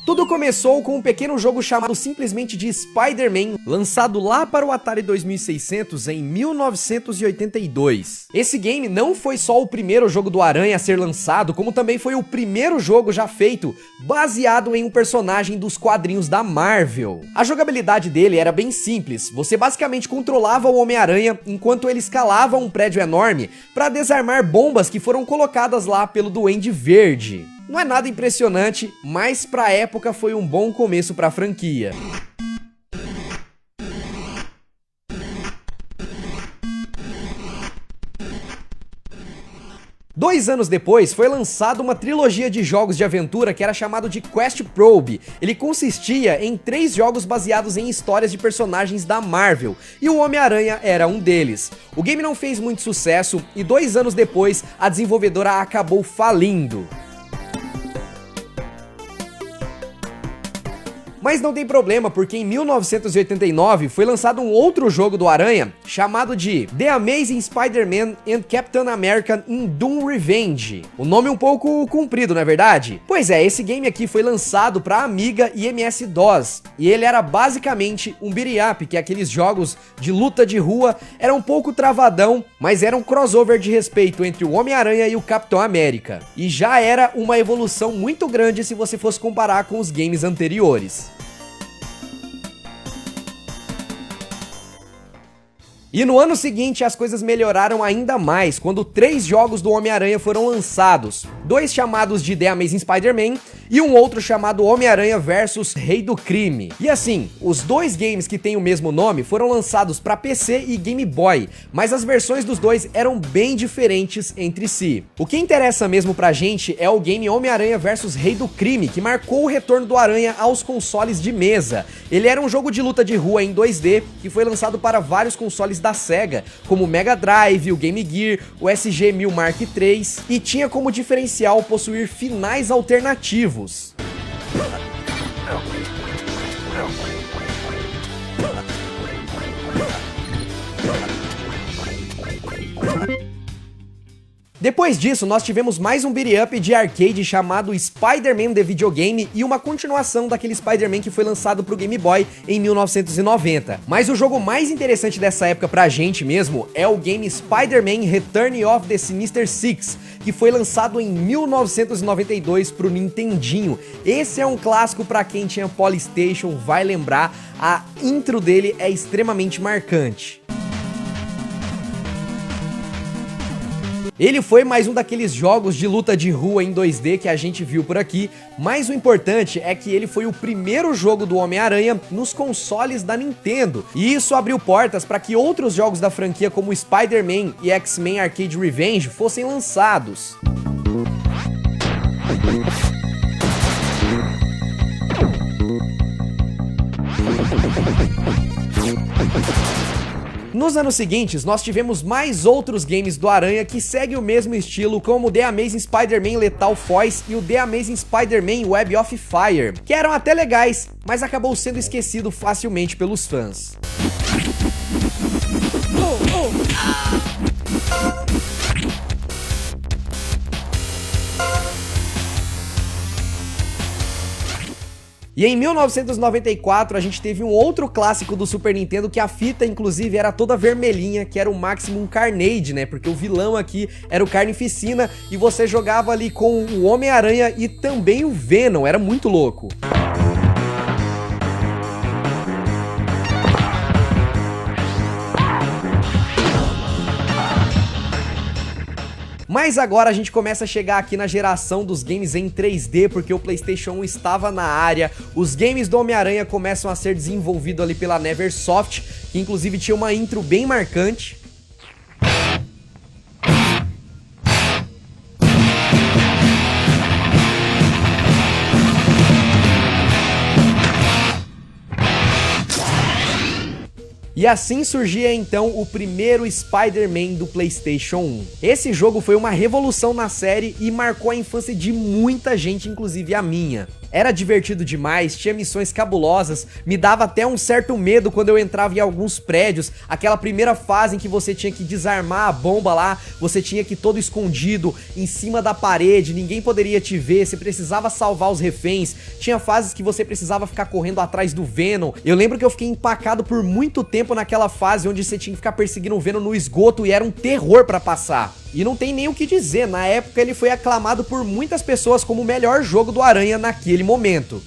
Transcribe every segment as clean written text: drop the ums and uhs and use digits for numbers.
Tudo começou com um pequeno jogo chamado simplesmente de Spider-Man, lançado lá para o Atari 2600 em 1982. Esse game não foi só o primeiro jogo do Aranha a ser lançado, como também foi o primeiro jogo já feito baseado em um personagem dos quadrinhos da Marvel. A jogabilidade dele era bem simples, você basicamente controlava o Homem-Aranha enquanto ele escalava um prédio enorme para desarmar bombas que foram colocadas lá pelo Duende Verde. Não é nada impressionante, mas pra época foi um bom começo pra franquia. Dois anos depois, foi lançada uma trilogia de jogos de aventura que era chamado de Quest Probe. Ele consistia em 3 jogos baseados em histórias de personagens da Marvel, e o Homem-Aranha era um deles. O game não fez muito sucesso, e 2 anos depois, a desenvolvedora acabou falindo. Mas não tem problema, porque em 1989 foi lançado um outro jogo do Aranha, chamado de The Amazing Spider-Man and Captain America in Doom Revenge. O nome é um pouco comprido, não é verdade? Pois é, esse game aqui foi lançado para Amiga e MS-DOS, e ele era basicamente um beat 'em up, que é aqueles jogos de luta de rua, era um pouco travadão, mas era um crossover de respeito entre o Homem-Aranha e o Capitão América. E já era uma evolução muito grande se você fosse comparar com os games anteriores. E no ano seguinte as coisas melhoraram ainda mais, quando 3 jogos do Homem-Aranha foram lançados, 2 chamados de The Amazing Spider-Man e um outro chamado Homem-Aranha vs Rei do Crime. E assim, os 2 games que têm o mesmo nome foram lançados para PC e Game Boy, mas as versões dos dois eram bem diferentes entre si. O que interessa mesmo pra gente é o game Homem-Aranha vs Rei do Crime, que marcou o retorno do Aranha aos consoles de mesa. Ele era um jogo de luta de rua em 2D, que foi lançado para vários consoles da Sega, como o Mega Drive, o Game Gear, o SG-1000 Mark III, e tinha como diferencial possuir finais alternativos. Depois disso, nós tivemos mais um beat up de arcade chamado Spider-Man The Videogame e uma continuação daquele Spider-Man que foi lançado pro Game Boy em 1990. Mas o jogo mais interessante dessa época pra gente mesmo é o game Spider-Man Return of the Sinister Six, que foi lançado em 1992 pro Nintendinho. Esse é um clássico pra quem tinha PlayStation, vai lembrar, a intro dele é extremamente marcante. Ele foi mais um daqueles jogos de luta de rua em 2D que a gente viu por aqui, mas o importante é que ele foi o primeiro jogo do Homem-Aranha nos consoles da Nintendo, e isso abriu portas para que outros jogos da franquia como Spider-Man e X-Men Arcade Revenge fossem lançados. Nos anos seguintes, nós tivemos mais outros games do Aranha que seguem o mesmo estilo, como The Amazing Spider-Man Lethal Foes e o The Amazing Spider-Man Web of Fire, que eram até legais, mas acabou sendo esquecido facilmente pelos fãs. E em 1994 a gente teve um outro clássico do Super Nintendo que a fita inclusive era toda vermelhinha, que era o Maximum Carnage, né? Porque o vilão aqui era o Carnificina e você jogava ali com o Homem-Aranha e também o Venom, era muito louco. Mas agora a gente começa a chegar aqui na geração dos games em 3D, porque o PlayStation 1 estava na área, os games do Homem-Aranha começam a ser desenvolvidos ali pela Neversoft, que inclusive tinha uma intro bem marcante. E assim surgia então o primeiro Spider-Man do PlayStation 1. Esse jogo foi uma revolução na série e marcou a infância de muita gente, inclusive a minha. Era divertido demais, tinha missões cabulosas, me dava até um certo medo quando eu entrava em alguns prédios, aquela primeira fase em que você tinha que desarmar a bomba lá, você tinha que ir todo escondido, em cima da parede, ninguém poderia te ver, você precisava salvar os reféns, tinha fases que você precisava ficar correndo atrás do Venom. Eu lembro que eu fiquei empacado por muito tempo naquela fase onde você tinha que ficar perseguindo o Venom no esgoto e era um terror pra passar. E não tem nem o que dizer, na época ele foi aclamado por muitas pessoas como o melhor jogo do Aranha naquele momento.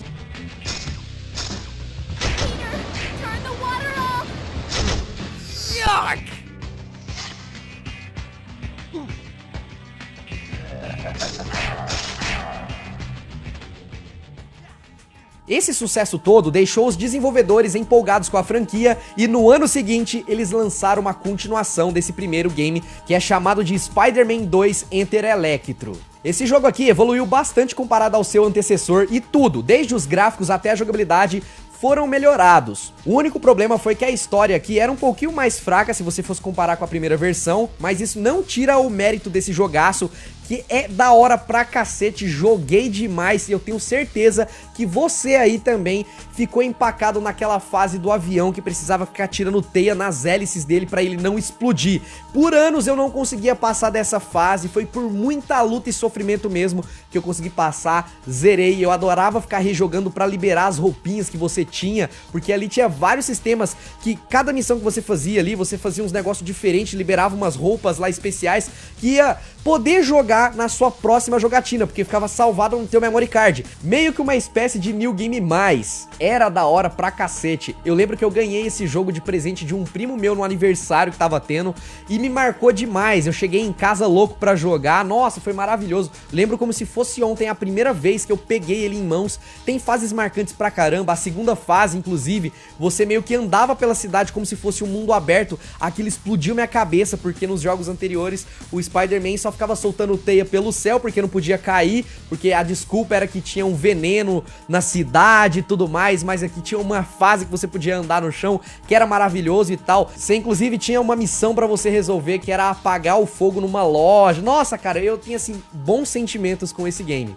Esse sucesso todo deixou os desenvolvedores empolgados com a franquia e no ano seguinte eles lançaram uma continuação desse primeiro game que é chamado de Spider-Man 2 Enter Electro. Esse jogo aqui evoluiu bastante comparado ao seu antecessor e tudo, desde os gráficos até a jogabilidade, foram melhorados. O único problema foi que a história aqui era um pouquinho mais fraca se você fosse comparar com a primeira versão, mas isso não tira o mérito desse jogaço, que é da hora pra cacete, joguei demais e eu tenho certeza que você aí também ficou empacado naquela fase do avião que precisava ficar tirando teia nas hélices dele pra ele não explodir. Por anos eu não conseguia passar dessa fase, foi por muita luta e sofrimento mesmo que eu consegui passar, zerei, eu adorava ficar rejogando pra liberar as roupinhas que você tinha, porque ali tinha vários sistemas que cada missão que você fazia ali, você fazia uns negócios diferentes, liberava umas roupas lá especiais que ia poder jogar na sua próxima jogatina, porque ficava salvado no teu memory card, meio que uma espécie de New Game Mais. Era da hora pra cacete. Eu lembro que eu ganhei esse jogo de presente de um primo meu no aniversário que tava tendo e me marcou demais. Eu cheguei em casa louco pra jogar, nossa, foi maravilhoso. Lembro como se fosse ontem a primeira vez que eu peguei ele em mãos. Tem fases marcantes pra caramba, a segunda fase inclusive, você meio que andava pela cidade como se fosse um mundo aberto, aquilo explodiu minha cabeça, porque nos jogos anteriores o Spider-Man só ficava soltando teia pelo céu, porque não podia cair, porque a desculpa era que tinha um veneno na cidade e tudo mais, mas aqui tinha uma fase que você podia andar no chão, que era maravilhoso e tal. Você inclusive tinha uma missão pra você resolver, que era apagar o fogo numa loja. Nossa, cara, eu tinha assim, bons sentimentos com esse game.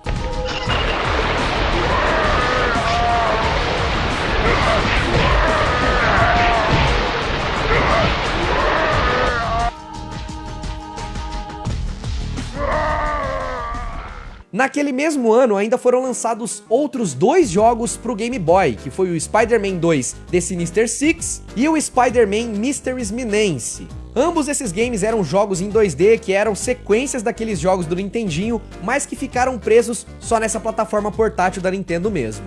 Naquele mesmo ano ainda foram lançados outros dois jogos pro Game Boy, que foi o Spider-Man 2 The Sinister Six e o Spider-Man Mysteries Minense. Ambos esses games eram jogos em 2D que eram sequências daqueles jogos do Nintendinho, mas que ficaram presos só nessa plataforma portátil da Nintendo mesmo.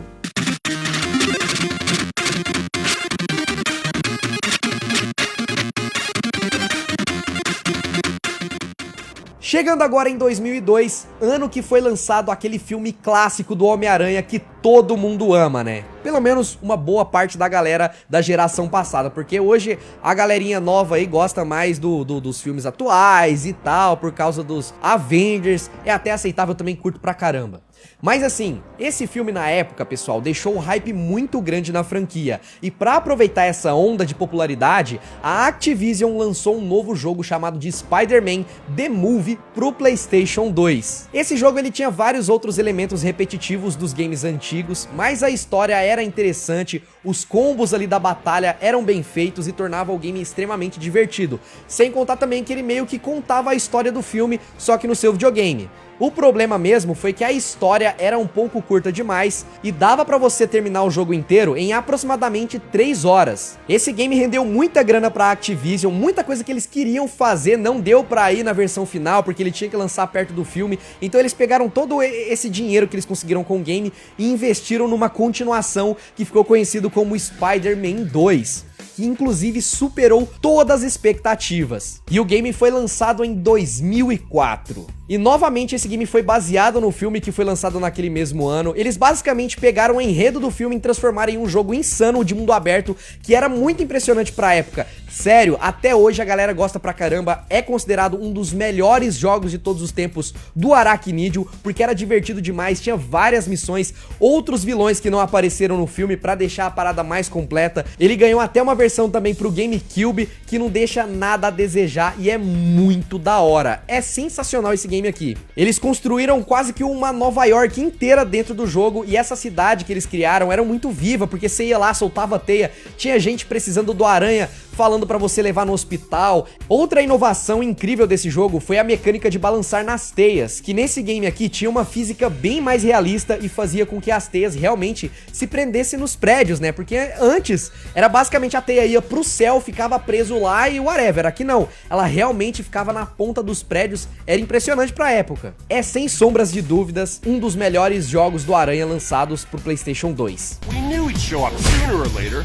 Chegando agora em 2002, ano que foi lançado aquele filme clássico do Homem-Aranha que todo mundo ama, né? Pelo menos uma boa parte da galera da geração passada, porque hoje a galerinha nova aí gosta mais dos filmes atuais e tal, por causa dos Avengers, é até aceitável, também curto pra caramba. Mas assim, esse filme na época, pessoal, deixou um hype muito grande na franquia, e pra aproveitar essa onda de popularidade, a Activision lançou um novo jogo chamado de Spider-Man The Movie pro PlayStation 2. Esse jogo ele tinha vários outros elementos repetitivos dos games antigos, mas a história era interessante, os combos ali da batalha eram bem feitos e tornava o game extremamente divertido, sem contar também que ele meio que contava a história do filme, só que no seu videogame. O problema mesmo foi que a história era um pouco curta demais e dava pra você terminar o jogo inteiro em aproximadamente 3 horas. Esse game rendeu muita grana pra Activision, muita coisa que eles queriam fazer não deu pra ir na versão final, porque ele tinha que lançar perto do filme, então eles pegaram todo esse dinheiro que eles conseguiram com o game e investiram numa continuação que ficou conhecido como Spider-Man 2. Que inclusive superou todas as expectativas. E o game foi lançado em 2004. E novamente esse game foi baseado no filme que foi lançado naquele mesmo ano. Eles basicamente pegaram o enredo do filme e transformaram em um jogo insano de mundo aberto, que era muito impressionante pra época. Sério, até hoje a galera gosta pra caramba, é considerado um dos melhores jogos de todos os tempos do Aracnídeo, porque era divertido demais, tinha várias missões, outros vilões que não apareceram no filme pra deixar a parada mais completa. Ele ganhou até uma versão também pro GameCube, que não deixa nada a desejar e é muito da hora. É sensacional esse game, game aqui. Eles construíram quase que uma Nova York inteira dentro do jogo, e essa cidade que eles criaram era muito viva, porque você ia lá, soltava teia, tinha gente precisando do aranha, falando pra você levar no hospital. Outra inovação incrível desse jogo foi a mecânica de balançar nas teias, que nesse game aqui tinha uma física bem mais realista e fazia com que as teias realmente se prendessem nos prédios, né? Porque antes era basicamente a teia ia pro céu, ficava preso lá e whatever. Aqui não, ela realmente ficava na ponta dos prédios, era impressionante pra época. É sem sombras de dúvidas um dos melhores jogos do Aranha lançados pro PlayStation 2. We knew he'd show up sooner or later.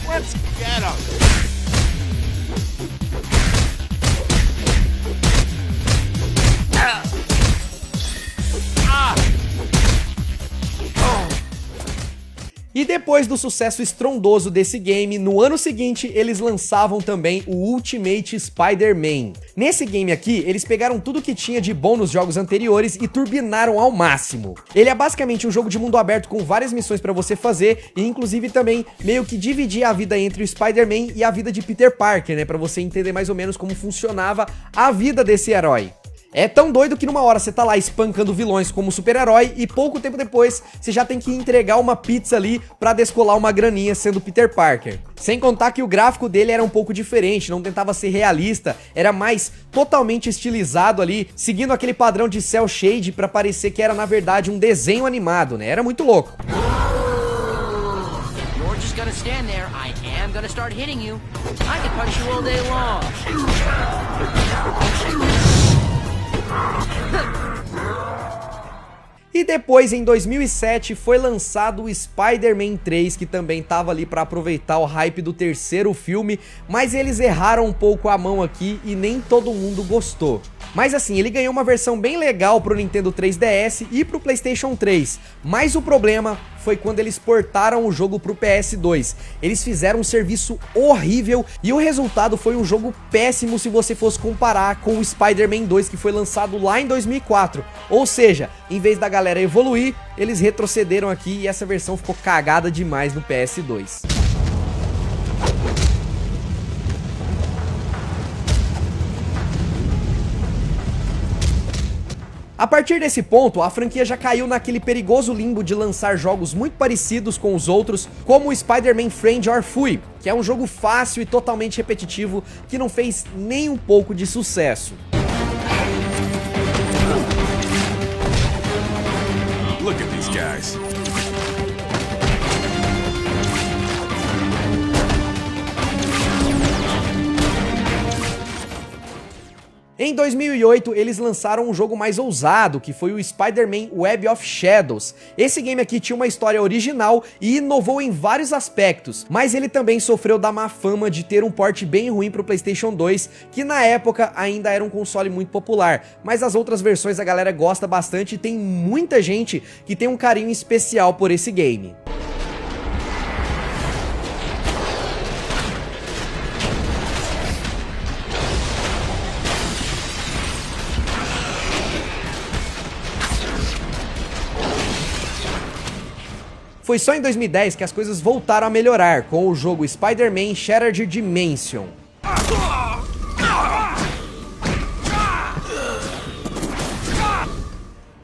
Let's get him. E depois do sucesso estrondoso desse game, no ano seguinte eles lançavam também o Ultimate Spider-Man. Nesse game aqui, eles pegaram tudo que tinha de bom nos jogos anteriores e turbinaram ao máximo. Ele é basicamente um jogo de mundo aberto com várias missões pra você fazer e inclusive também meio que dividir a vida entre o Spider-Man e a vida de Peter Parker, né, pra você entender mais ou menos como funcionava a vida desse herói. É tão doido que numa hora você tá lá espancando vilões como super-herói e pouco tempo depois você já tem que entregar uma pizza ali pra descolar uma graninha sendo Peter Parker. Sem contar que o gráfico dele era um pouco diferente, não tentava ser realista, era mais totalmente estilizado ali, seguindo aquele padrão de cel shade pra parecer que era na verdade um desenho animado, né? Era muito louco. You're just gonna stand there. I am gonna start hitting you. I can punch you all day long. E depois, em 2007, foi lançado o Spider-Man 3, que também tava ali pra aproveitar o hype do terceiro filme, mas eles erraram um pouco a mão aqui e nem todo mundo gostou. Mas assim, ele ganhou uma versão bem legal pro Nintendo 3DS e pro PlayStation 3, mas o problema foi quando eles portaram o jogo pro PS2. Eles fizeram um serviço horrível e o resultado foi um jogo péssimo se você fosse comparar com o Spider-Man 2 que foi lançado lá em 2004. Ou seja, em vez da galera evoluir, eles retrocederam aqui e essa versão ficou cagada demais no PS2. A partir desse ponto, a franquia já caiu naquele perigoso limbo de lançar jogos muito parecidos com os outros, como o Spider-Man Friend or Fui, que é um jogo fácil e totalmente repetitivo que não fez nem um pouco de sucesso. Look at these guys. Em 2008, eles lançaram um jogo mais ousado, que foi o Spider-Man Web of Shadows. Esse game aqui tinha uma história original e inovou em vários aspectos, mas ele também sofreu da má fama de ter um port bem ruim pro PlayStation 2, que na época ainda era um console muito popular, mas as outras versões a galera gosta bastante e tem muita gente que tem um carinho especial por esse game. Foi só em 2010 que as coisas voltaram a melhorar com o jogo Spider-Man Shattered Dimension.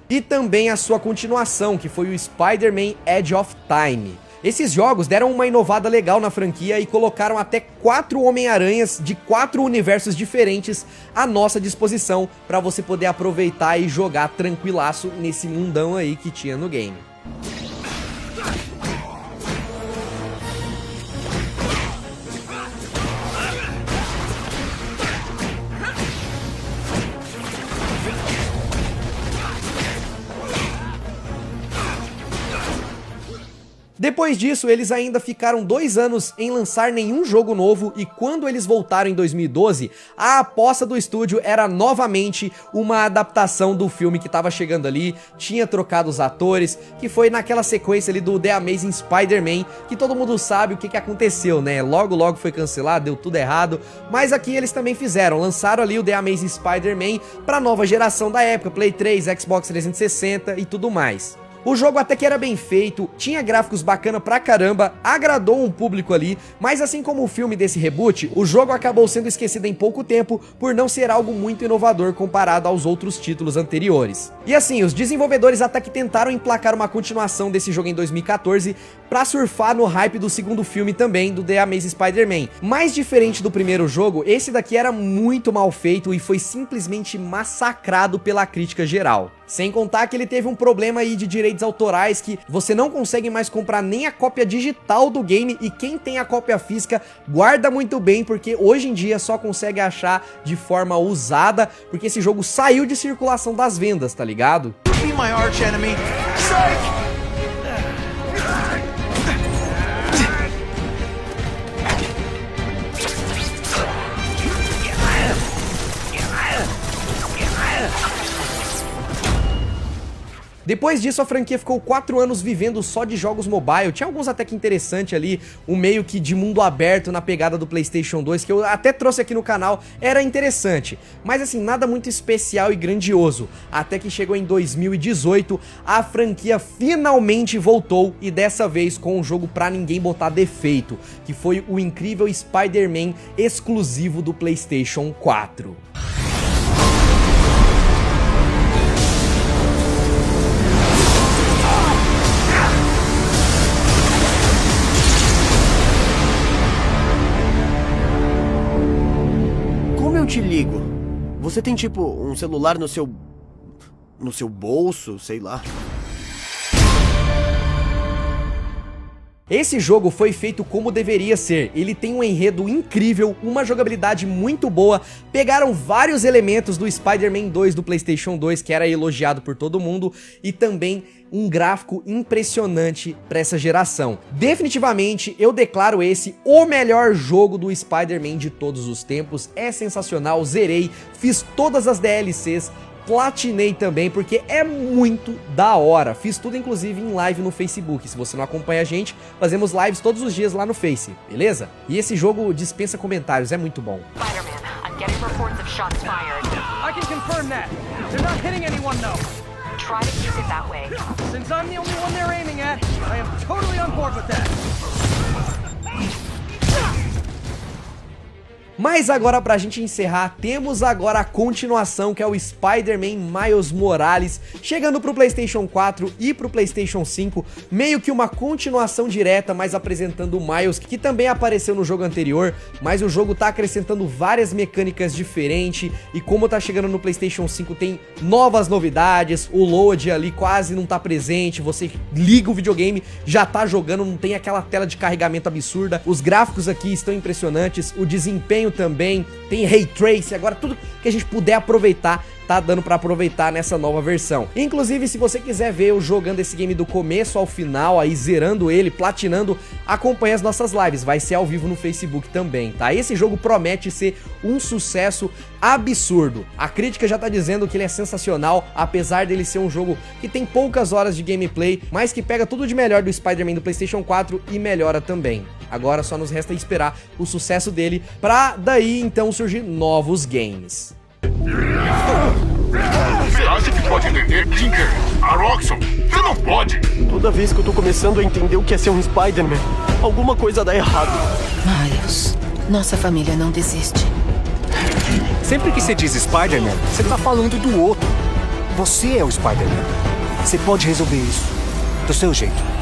E também a sua continuação, que foi o Spider-Man Edge of Time. Esses jogos deram uma inovada legal na franquia e colocaram até 4 Homem-Aranhas de 4 universos diferentes à nossa disposição para você poder aproveitar e jogar tranquilaço nesse mundão aí que tinha no game. Depois disso, eles ainda ficaram 2 anos em lançar nenhum jogo novo e quando eles voltaram em 2012, a aposta do estúdio era novamente uma adaptação do filme que estava chegando ali, tinha trocado os atores, que foi naquela sequência ali do The Amazing Spider-Man, que todo mundo sabe o que aconteceu, né? Logo foi cancelado, deu tudo errado, mas aqui eles também fizeram, lançaram ali o The Amazing Spider-Man para nova geração da época, Play 3, Xbox 360 e tudo mais. O jogo até que era bem feito, tinha gráficos bacana pra caramba, agradou um público ali, mas assim como o filme desse reboot, o jogo acabou sendo esquecido em pouco tempo por não ser algo muito inovador comparado aos outros títulos anteriores. E assim, os desenvolvedores até que tentaram emplacar uma continuação desse jogo em 2014 pra surfar no hype do segundo filme também, do The Amazing Spider-Man. Mais diferente do primeiro jogo, esse daqui era muito mal feito e foi simplesmente massacrado pela crítica geral. Sem contar que ele teve um problema aí de direitos autorais que você não consegue mais comprar nem a cópia digital do game, e quem tem a cópia física guarda muito bem, porque hoje em dia só consegue achar de forma usada, porque esse jogo saiu de circulação das vendas, tá ligado? Be my arch enemy. Psych! Depois disso, a franquia ficou 4 anos vivendo só de jogos mobile. Tinha alguns até que interessantes ali, um meio que de mundo aberto na pegada do PlayStation 2, que eu até trouxe aqui no canal, era interessante. Mas assim, nada muito especial e grandioso. Até que chegou em 2018, a franquia finalmente voltou, e dessa vez com um jogo pra ninguém botar defeito, que foi o incrível Spider-Man exclusivo do PlayStation 4. Eu te ligo. Você tem tipo um celular no seu bolso, sei lá. Esse jogo foi feito como deveria ser, ele tem um enredo incrível, uma jogabilidade muito boa, pegaram vários elementos do Spider-Man 2 do PlayStation 2, que era elogiado por todo mundo, e também um gráfico impressionante para essa geração. Definitivamente, eu declaro esse o melhor jogo do Spider-Man de todos os tempos, é sensacional, zerei, fiz todas as DLCs, platinei também, porque é muito da hora. Fiz tudo, inclusive, em live no Facebook. Se você não acompanha a gente, fazemos lives todos os dias lá no Face, beleza? E esse jogo dispensa comentários, é muito bom. Spider-Man, I'm getting reports of shots fired. I can confirm that. They're not hitting anyone, though. Try to keep it that way. Since I'm the only one they're aiming at, I am totally on board with that. Mas agora, pra gente encerrar, temos agora a continuação, que é o Spider-Man Miles Morales, chegando pro PlayStation 4 e pro PlayStation 5, meio que uma continuação direta, mas apresentando o Miles, que também apareceu no jogo anterior, mas o jogo tá acrescentando várias mecânicas diferentes, e como tá chegando no PlayStation 5 tem novas novidades, o load ali quase não tá presente, você liga o videogame, já tá jogando, não tem aquela tela de carregamento absurda, os gráficos aqui estão impressionantes, o desempenho também, tem Ray Tracing, agora tudo que a gente puder aproveitar, tá dando pra aproveitar nessa nova versão. Inclusive, se você quiser ver eu jogando esse game do começo ao final, aí zerando ele, platinando, acompanhe as nossas lives, vai ser ao vivo no Facebook também, tá? Esse jogo promete ser um sucesso absurdo. A crítica já tá dizendo que ele é sensacional, apesar dele ser um jogo que tem poucas horas de gameplay, mas que pega tudo de melhor do Spider-Man do PlayStation 4 e melhora também. Agora só nos resta esperar o sucesso dele pra daí então surgir novos games. Você acha que pode entender Tinker? A Roxxon? Você não pode! Toda vez que eu tô começando a entender o que é ser um Spider-Man, alguma coisa dá errado. Miles, nossa família não desiste. Sempre que você diz Spider-Man, você tá falando do outro. Você é o Spider-Man. Você pode resolver isso do seu jeito.